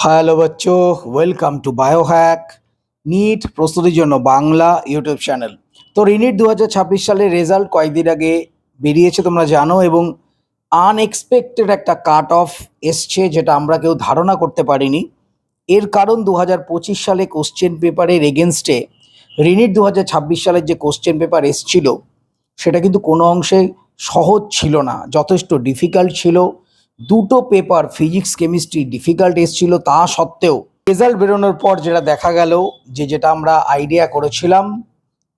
Hello বাচ্চো, welcome to biohack NEET প্রস্তুতির জন্য বাংলা ইউটিউব চ্যানেল। তো রিনিট 2026 সালের রেজাল্ট কয়েকদিন আগে বেরিয়েছে তোমরা জানো, এবং আনএক্সপেক্টেড একটা কাট অফ এসছে যেটা আমরা কেউ ধারণা করতে পারিনি। এর কারণ 2025 সালে কোশ্চেন পেপারের এগেনস্টে রিনিট 2026 সালের যে কোশ্চেন পেপার এসছিল সেটা কিন্তু কোনো অংশে সহজ ছিল না, যথেষ্ট ডিফিকাল্ট ছিল। দুটো পেপার ফিজিক্স কেমিস্ট্রি ডিফিকাল্ট এসছিল, তা সত্ত্বেও রেজাল্ট বেরোনোর পর যেটা দেখা গেল যেটা আমরা আইডিয়া করেছিলাম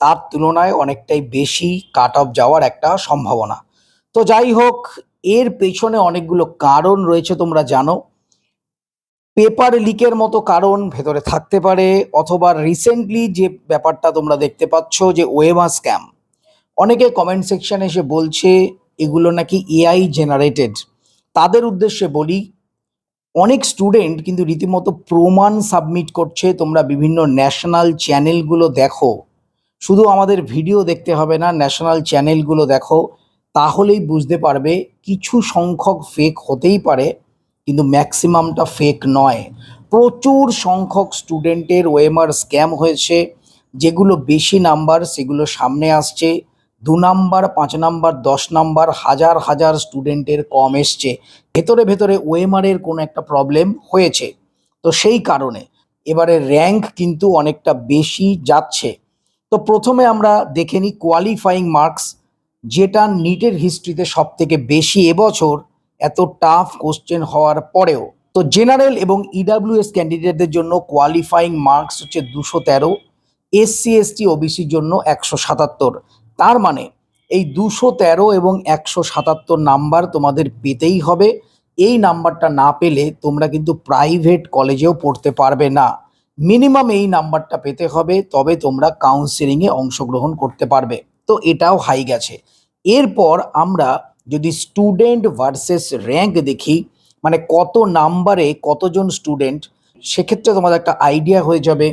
তার তুলনায় অনেকটাই বেশি কাট অফ যাওয়ার একটা সম্ভাবনা। তো যাই হোক, এর পেছনে অনেকগুলো কারণ রয়েছে তোমরা জানো। পেপার লিকের মতো কারণ ভেতরে থাকতে পারে, অথবা রিসেন্টলি যে ব্যাপারটা তোমরা দেখতে পাচ্ছ যে ওয়েমার স্ক্যাম, অনেকে কমেন্ট সেকশনে এসে বলছে এগুলো নাকি এআই জেনারেটেড। তাদের উদ্দেশ্যে বলি, অনেক স্টুডেন্ট কিন্তু রীতিমতো প্রমাণ সাবমিট করছে। তোমরা বিভিন্ন ন্যাশনাল চ্যানেলগুলো দেখো, শুধু আমাদের ভিডিও দেখতে হবে না, ন্যাশনাল চ্যানেলগুলো দেখো, তাহলেই বুঝতে পারবে কিছু সংখ্যক ফেক হতেই পারে, কিন্তু ম্যাক্সিমামটা ফেক নয়। প্রচুর সংখ্যক স্টুডেন্টের ওএমআর স্ক্যাম হয়েছে, যেগুলো বেশি নাম্বার সেগুলো সামনে আসছে। 2 নাম্বার, 5 নাম্বার, 10 নাম্বার, হাজার হাজার স্টুডেন্টের কম এসছে। ভেতরে ভেতরে ওএমআরের কোনো একটা প্রবলেম হয়েছে। তো সেই কারণে এবারে র্যাঙ্ক কিন্তু অনেকটা বেশি যাচ্ছে। তো প্রথমে আমরা দেখে নিই কোয়ালিফাইং মার্কস, যেটা নিটের হিস্ট্রিতে সব থেকে বেশি এবছর, এত টাফ কোশ্চেন হওয়ার পরেও। তো জেনারেল এবং ইডাব্লিউএস ক্যান্ডিডেটদের জন্য কোয়ালিফাইং মার্কস হচ্ছে 213, এসসি এসটি ওবিসির জন্য 177। তার মানে এই 213 এবং 177 নাম্বার তোমাদের পেতেই হবে। এই নাম্বারটা না পেলে তোমরা কিন্তু প্রাইভেট কলেজেও পড়তে পারবে না। মিনিমাম এই নাম্বারটা পেতে হবে, তবে তোমরা কাউন্সেলিংয়ে অংশগ্রহণ করতে পারবে। তো এটাও হাই গেছে। এরপর আমরা যদি স্টুডেন্ট ভার্সেস র্যাঙ্ক দেখি, মানে কত নাম্বারে কতজন স্টুডেন্ট, সেক্ষেত্রে তোমাদের একটা আইডিয়া হয়ে যাবে।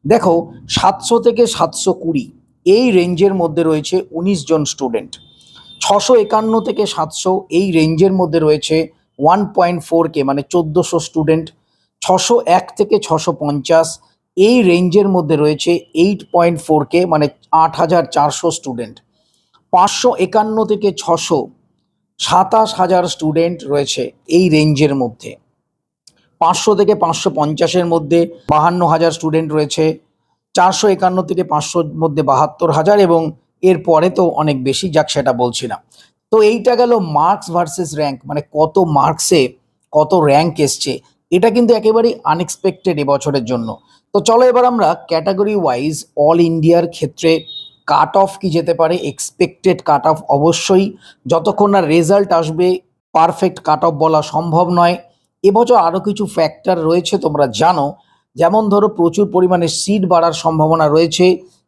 দেখো, 700 থেকে 720 এই রেঞ্জের মধ্যে রয়েছে 19 জন স্টুডেন্ট। 651 থেকে 700 এই রেঞ্জের মধ্যে রয়েছে 1.4K মানে 1400 স্টুডেন্ট। 601 থেকে 650 এই রেঞ্জের মধ্যে রয়েছে 8.4K মানে 8400 স্টুডেন্ট। 551 থেকে 600 27,000 স্টুডেন্ট রয়েছে এই রেঞ্জের মধ্যে। 500 থেকে 550-এর মধ্যে 52,000 স্টুডেন্ট রয়েছে। 451 থেকে 500-র মধ্যে 72,000, এবং এর পরে তো অনেক বেশি, যাক সেটা বলছি না। তো এইটা গেল মার্কস ভার্সেস র্যাঙ্ক, মানে কত মার্কসে কত র্যাঙ্ক এসছে। এটা কিন্তু একেবারেই আনএক্সপেক্টেড এবছরের জন্য। তো চলো এবার আমরা ক্যাটাগরি ওয়াইজ অল ইন্ডিয়ার ক্ষেত্রে কাট অফ কি যেতে পারে, এক্সপেক্টেড কাট অফ অবশ্যই, যতক্ষণ না রেজাল্ট আসবে পারফেক্ট কাট অফ বলা সম্ভব নয়। এবছর আরও কিছু ফ্যাক্টর রয়েছে তোমরা জানো, যেমন ধরো প্রচুর পরিমাণে সিট বাড়ার সম্ভাবনা রয়েছে,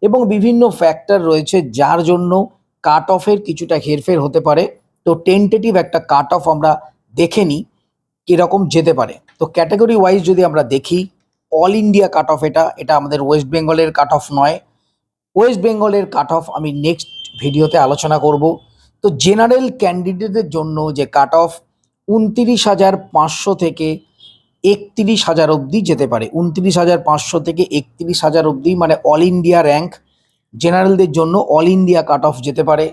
এবং বিভিন্ন ফ্যাক্টর রয়েছে যার জন্য কাট অফের কিছুটা হেরফের হতে পারে। তো টেন্টেটিভ একটা কাট অফ আমরা দেখে নিই কীরকম যেতে পারে। তো ক্যাটাগরি ওয়াইজ যদি আমরা দেখি, অল ইন্ডিয়া কাট অফ, এটা আমাদের ওয়েস্ট বেঙ্গলের কাট অফ নয়। ওয়েস্ট বেঙ্গলের কাট অফ আমি নেক্সট ভিডিওতে আলোচনা করব। তো জেনারেল ক্যান্ডিডেটদের জন্য যে কাট অফ 29,500 থেকে 31,000 অবধি যেতে পারে। 29,500 থেকে 31,000 অবধি মানে অল ইন্ডিয়া র্যাঙ্ক। জেনারেলদের জন্য অল ইন্ডিয়া কাট অফ যেতে পারে।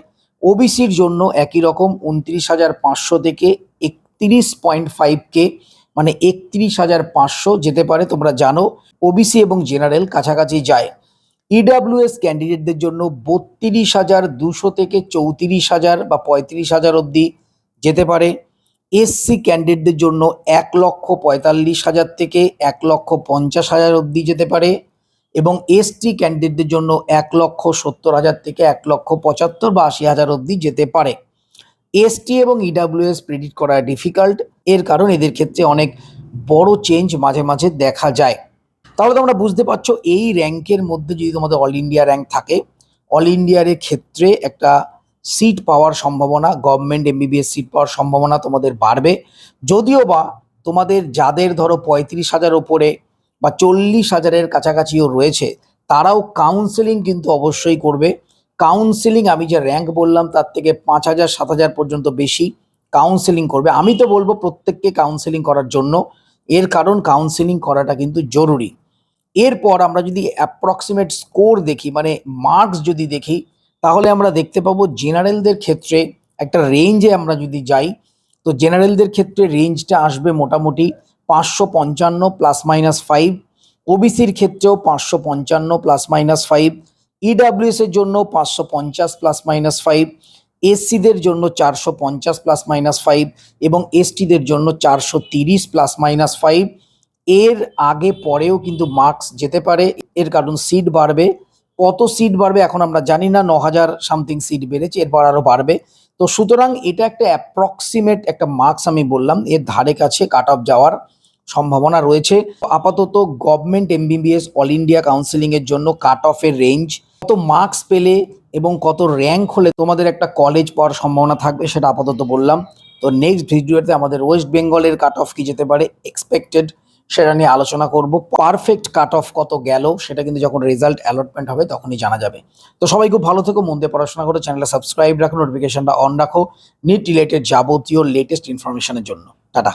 ওবিসির জন্য একই রকম 29,500 থেকে 31.5K মানে 31,500 যেতে পারে। তোমরা জানো ওবিসি এবং জেনারেল কাছাকাছি যায়। ইডাব্লিউএস ক্যান্ডিডেটদের জন্য 32,200 থেকে 34,000 বা 35,000 অবধি যেতে পারে। এসসি ক্যান্ডিডেটদের জন্য 1,45,000 থেকে 1,50,000 অবধি যেতে পারে, এবং এসটি ক্যান্ডিডেটদের জন্য 1,70,000 থেকে 1,75,000 বা 80,000 অবধি যেতে পারে। এসটি এবং ইডাব্লিউএস প্রেডিক্ট করা ডিফিকাল্ট, এর কারণ এদের ক্ষেত্রে অনেক বড় চেঞ্জ মাঝে মাঝে দেখা যায়। তাহলে তোমরা বুঝতে পারছো এই র্যাঙ্কের মধ্যে যদি তোমাদের অল ইন্ডিয়া র্যাঙ্ক থাকে, অল ইন্ডিয়ার ক্ষেত্রে একটা সিট পাওয়ার সম্ভাবনা, গভর্নমেন্ট এমবিবিএস সিট পাওয়ার সম্ভাবনা তোমাদের বাড়বে। যদিও বা তোমাদের যাদের ধরো 35,000 ওপরে বা 40,000-এর কাছাকাছিও রয়েছে, তারাও কাউন্সেলিং কিন্তু অবশ্যই করবে। কাউন্সেলিং আমি যে র্যাঙ্ক বললাম তার থেকে 5,000 7,000 পর্যন্ত বেশি কাউন্সেলিং করবে। আমি তো বলবো প্রত্যেককে কাউন্সেলিং করার জন্য, এর কারণ কাউন্সেলিং করাটা কিন্তু জরুরি। এরপর আমরা যদি অ্যাপ্রক্সিমেট স্কোর দেখি, মানে মার্কস যদি দেখি, তাহলে আমরা দেখতে পাবো জেনারেলদের ক্ষেত্রে একটা রেঞ্জে আমরা যদি যাই, তো জেনারেলদের ক্ষেত্রে রেঞ্জটা আসবে মোটামুটি 555 +-5, ওবিসির ক্ষেত্রেও 555 +-5, ইডাব্লিউএস এর জন্য 550 +-5, এসসিদের জন্য 450 +-5 এবং এসটিদের জন্য 430 +-5। এর আগে পরেও কিন্তু মার্কস যেতে পারে, এর কারণ সিট বাড়বে। কত সিট বাড়বে এখন আমরা জানি না, 9000 সামথিং সিট বেড়েছে, এরপর আরও বাড়বে। তো সুতরাং এটা একটা অ্যাপ্রক্সিমেট একটা মার্কস আমি বললাম, এর ধারে কাছে কাট অফ যাওয়ার সম্ভাবনা রয়েছে। আপাতত গভর্নমেন্ট এমবিবিএস অল ইন্ডিয়া কাউন্সিলিংয়ের জন্য কাট অফের রেঞ্জ, কত মার্কস পেলে এবং কত র্যাঙ্ক হলে তোমাদের একটা কলেজ পাওয়ার সম্ভাবনা থাকবে সেটা আপাতত বললাম। তো নেক্সট ভিডিওতে আমাদের ওয়েস্ট বেঙ্গলের কাট অফ কি যেতে পারে এক্সপেক্টেড, সেটা নিয়ে আলোচনা করব। পারফেক্ট কাট অফ কত গেল সেটা কিন্তু যখন রেজাল্ট অ্যালটমেন্ট হবে তখনই জানা যাবে। তো সবাই খুব ভালো থেকো, মন দিয়ে পড়াশোনা করো, চ্যানেলটা সাবস্ক্রাইব রাখো, নোটিফিকেশনটা অন রাখো নিট রিলেটেড যাবতীয় লেটেস্ট ইনফরমেশনের জন্য। টাটা।